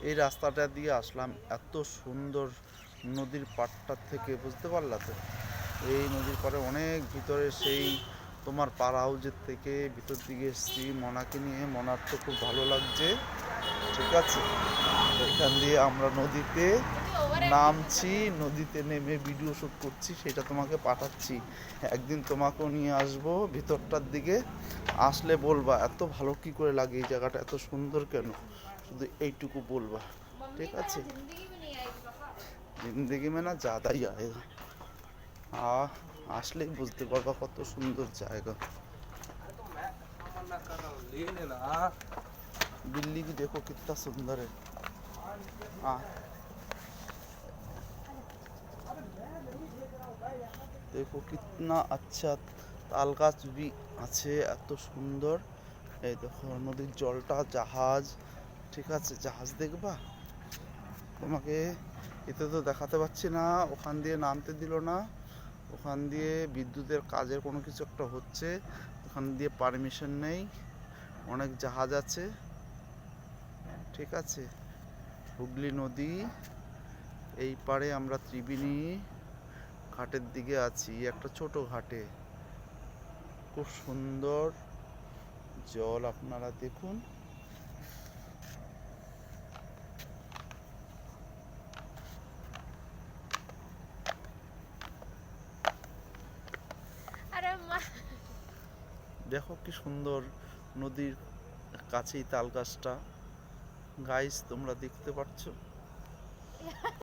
এই রাস্তাটা দিয়ে আসলাম, এত সুন্দর নদীর পাড়টার থেকে, বুঝতে পারলা তো? এই নদীর পাড়ে অনেক ভিতরে, সেই তোমার পাড়া হাউজের থেকে ভিতর দিকে এসেছি মনাকে নিয়ে। মনার তো খুব ভালো লাগছে, ঠিক আছে। এখান দিয়ে আমরা নদীতে নামছি, নদীতে নেমে ভিডিও শ্যুট করছি, সেটা তোমাকে পাঠাচ্ছি। একদিন তোমাকেও নিয়ে আসবো ভিতরটার দিকে, আসলে বলবা এত ভালো কি করে লাগে, এই জায়গাটা এত সুন্দর কেন, শুধু এইটুকু বলবা, ঠিক আছে। জিন্দগি মে না ज़्यादा আয়েগা, আসলেই বুঝতে পারবা কত সুন্দর জায়গা। दिल्ली भी देखो कितना सुंदर है। हाँ, দেখো কিতনা আচ্ছা, তাল গাছ भी আছে এত সুন্দর। এই দেখো নদীর জলটা, জাহাজ, ঠিক আছে, জাহাজ দেখবা। তোমাকে এতে তো দেখাতে পাচ্ছি না, ওখান দিয়ে নামতে দিল না, ওখান দিয়ে বিদ্যুতের কাজের কোনো কিছু একটা হচ্ছে, ওখান দিয়ে পারমিশন নেই। অনেক জাহাজ আছে, ঠিক আছে। হুগলি নদী, এই পারে আমরা ত্রিবেণী ঘাটের দিকে আছি, একটা ছোট ঘাটে। খুব সুন্দর জল, আপনারা দেখুন। দেখো কি সুন্দর, নদীর কাছেই তাল গাছটা, গাইস তোমরা দেখতে পাচ্ছ।